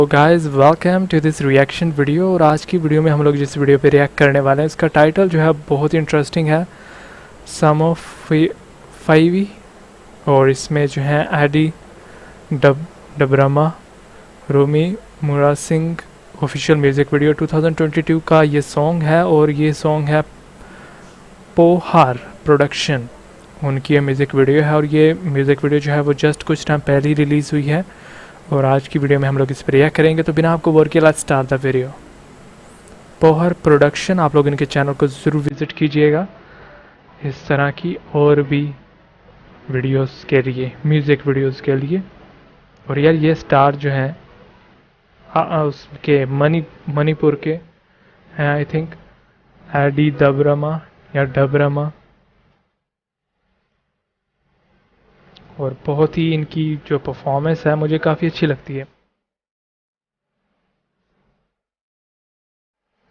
तो guys welcome to this reaction video. और आज की वीडियो में हम लोग जिस वीडियो पे रिएक्ट करने वाले हैं इसका टाइटल जो है बहुत ही इंटरेस्टिंग है, सम ऑफ फाइवी। और इसमें जो है एडी डबरमा, रूमी मुरा सिंह ऑफिशियल म्यूज़िक वीडियो 2022 का ये सॉन्ग है। और ये सॉन्ग है पोहार प्रोडक्शन, उनकी ये म्यूज़िक वीडियो है। और ये म्यूज़िक वीडियो जो है वो जस्ट कुछ टाइम पहले ही रिलीज़ हुई है। और आज की वीडियो में हम लोग इस पर रिएक्ट करेंगे। तो बिना आपको बोर किए लेट्स स्टार्ट द वीडियो। पोहर प्रोडक्शन, आप लोग इनके चैनल को ज़रूर विज़िट कीजिएगा इस तरह की और भी वीडियोस के लिए, म्यूज़िक वीडियोस के लिए। और यार ये स्टार जो हैं उसके मणिपुर के हैं, आई थिंक एडी दबरमा या डबरमा। और बहुत ही इनकी जो परफॉर्मेंस है मुझे काफ़ी अच्छी लगती है।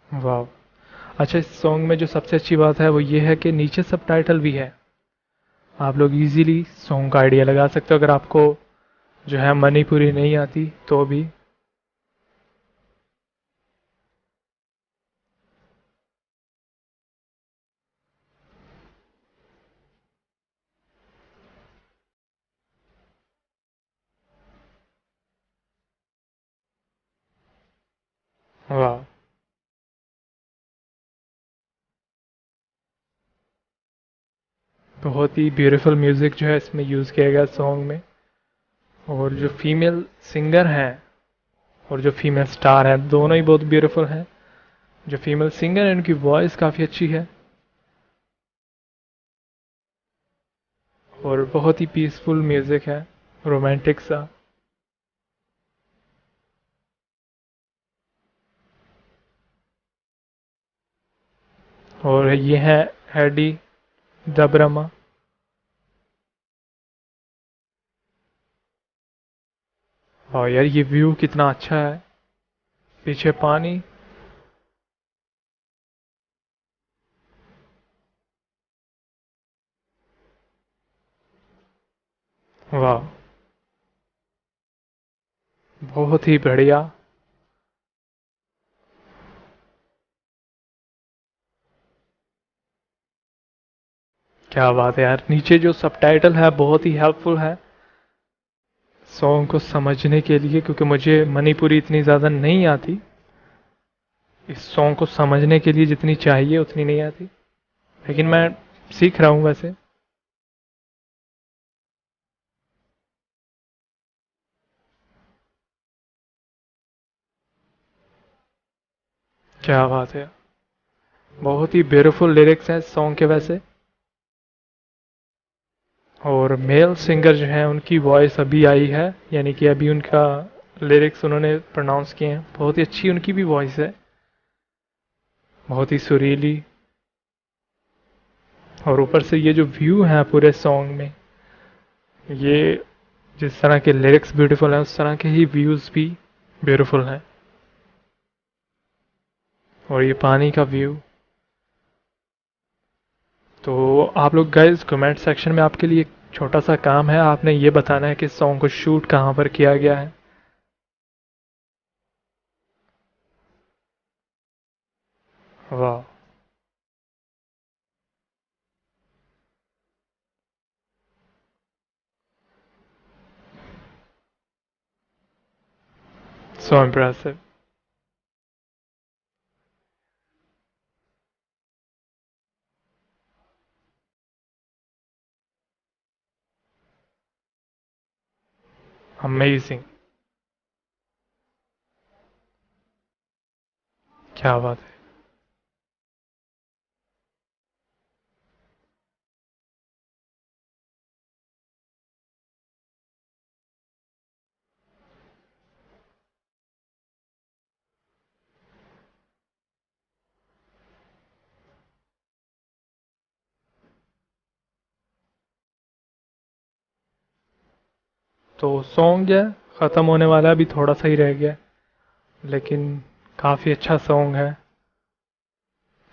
वाह। अच्छा, इस सॉन्ग में जो सबसे अच्छी बात है वो ये है कि नीचे सबटाइटल भी है। आप लोग इजीली सॉन्ग का आइडिया लगा सकते हो अगर आपको जो है मणिपुरी नहीं आती तो भी। वाह, बहुत ही ब्यूटीफुल म्यूज़िक जो है इसमें यूज़ किया गया सॉन्ग में। और जो फीमेल सिंगर हैं और जो फीमेल स्टार है दोनों ही बहुत ब्यूटीफुल हैं। जो फीमेल सिंगर है उनकी वॉइस काफ़ी अच्छी है और बहुत ही पीसफुल म्यूज़िक है, रोमांटिक सा। और ये है एडी दबरमा। और यार ये व्यू कितना अच्छा है, पीछे पानी। वाह, बहुत ही बढ़िया। क्या बात है यार, नीचे जो सबटाइटल है बहुत ही हेल्पफुल है सॉन्ग को समझने के लिए, क्योंकि मुझे मणिपुरी इतनी ज़्यादा नहीं आती। इस सॉन्ग को समझने के लिए जितनी चाहिए उतनी नहीं आती, लेकिन मैं सीख रहा हूँ वैसे। क्या बात है, बहुत ही ब्यूटीफुल लिरिक्स हैं इस सॉन्ग के वैसे। और मेल सिंगर जो हैं उनकी वॉइस अभी आई है, यानी कि अभी उनका लिरिक्स उन्होंने प्रोनाउंस किए हैं। बहुत ही अच्छी उनकी भी वॉइस है, बहुत ही सुरीली। और ऊपर से ये जो व्यू है पूरे सॉन्ग में, ये जिस तरह के लिरिक्स ब्यूटीफुल हैं उस तरह के ही व्यूज़ भी ब्यूटीफुल हैं। और ये पानी का व्यू। तो आप लोग गाइस कमेंट सेक्शन में आपके लिए एक छोटा सा काम है, आपने ये बताना है कि इस सॉन्ग को शूट कहाँ पर किया गया है। वाह, सो इम्प्रेसिव। अमेजिंग, क्या बात है। तो सॉन्ग है ख़त्म होने वाला है, अभी थोड़ा सा ही रह गया है, लेकिन काफ़ी अच्छा सॉन्ग है।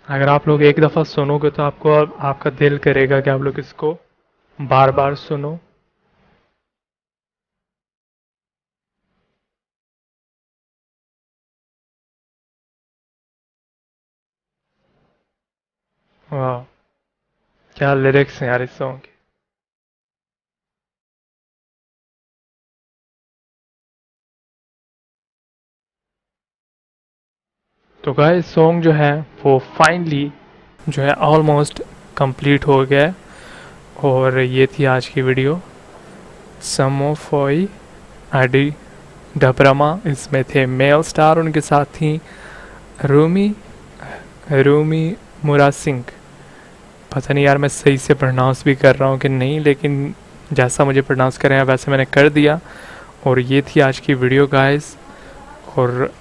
अगर आप लोग एक दफ़ा सुनोगे तो आपको आपका दिल करेगा कि आप लोग इसको बार बार सुनो। वाह, क्या लिरिक्स हैं यार इस सॉन्ग के। तो गाइस सॉन्ग जो है वो फाइनली जो है ऑलमोस्ट कंप्लीट हो गया है। और ये थी आज की वीडियो। समोफोई एडी डबरमा इसमें थे मेल स्टार, उनके साथ थी रूमी रूमी मुरा सिंह। पता नहीं यार मैं सही से प्रोनाउंस भी कर रहा हूँ कि नहीं, लेकिन जैसा मुझे प्रोनाउंस करें हैं वैसे मैंने कर दिया। और ये थी आज की वीडियो गाइस, और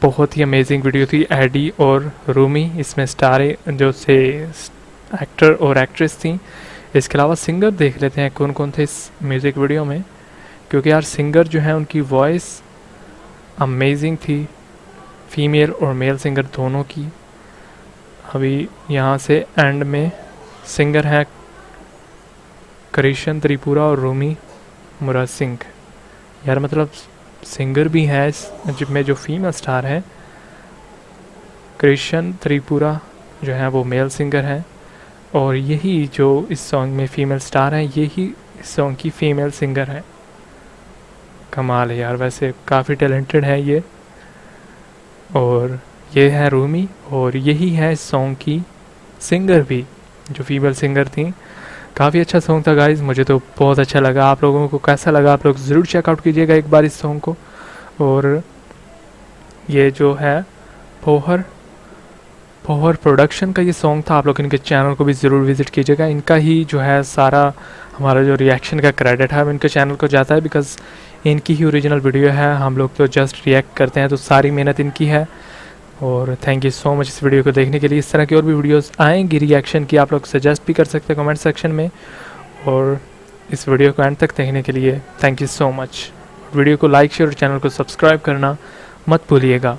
बहुत ही अमेजिंग वीडियो थी। एडी और रूमी इसमें स्टार जो से एक्टर और एक्ट्रेस थी। इसके अलावा सिंगर देख लेते हैं कौन कौन थे इस म्यूज़िक वीडियो में, क्योंकि यार सिंगर जो है उनकी वॉइस अमेजिंग थी, फीमेल और मेल सिंगर दोनों की। अभी यहाँ से एंड में सिंगर हैं कृष्ण त्रिपुरा और रूमी मुरा सिंह। यार मतलब सिंगर भी हैं जिसमें जो फीमेल स्टार है कृष्ण त्रिपुरा जो है वो मेल सिंगर हैं, और यही जो इस सॉन्ग में फीमेल स्टार हैं यही इस सॉन्ग की फीमेल सिंगर हैं। कमाल है यार, वैसे काफ़ी टैलेंटेड है ये। और ये है रूमी, और यही है इस सॉन्ग की सिंगर भी जो फीमेल सिंगर थी। काफ़ी अच्छा सॉन्ग था गाइज, मुझे तो बहुत अच्छा लगा। आप लोगों को कैसा लगा आप लोग ज़रूर चेकआउट कीजिएगा एक बार इस सॉन्ग को। और ये जो है पोहर पोहर प्रोडक्शन का ये सॉन्ग था। आप लोग इनके चैनल को भी ज़रूर विज़िट कीजिएगा। इनका ही जो है सारा हमारा जो रिएक्शन का क्रेडिट है वो इनके चैनल को जाता है, बिकॉज़ इनकी ही ओरिजिनल वीडियो है, हम लोग तो जस्ट रिएक्ट करते हैं, तो सारी मेहनत इनकी है। और थैंक यू सो मच इस वीडियो को देखने के लिए। इस तरह की और भी वीडियोस आएंगी रिएक्शन की, आप लोग सजेस्ट भी कर सकते हैं कमेंट सेक्शन में। और इस वीडियो को एंड तक देखने के लिए thank you so much. Video को लाइक शेयर और चैनल को सब्सक्राइब करना मत भूलिएगा।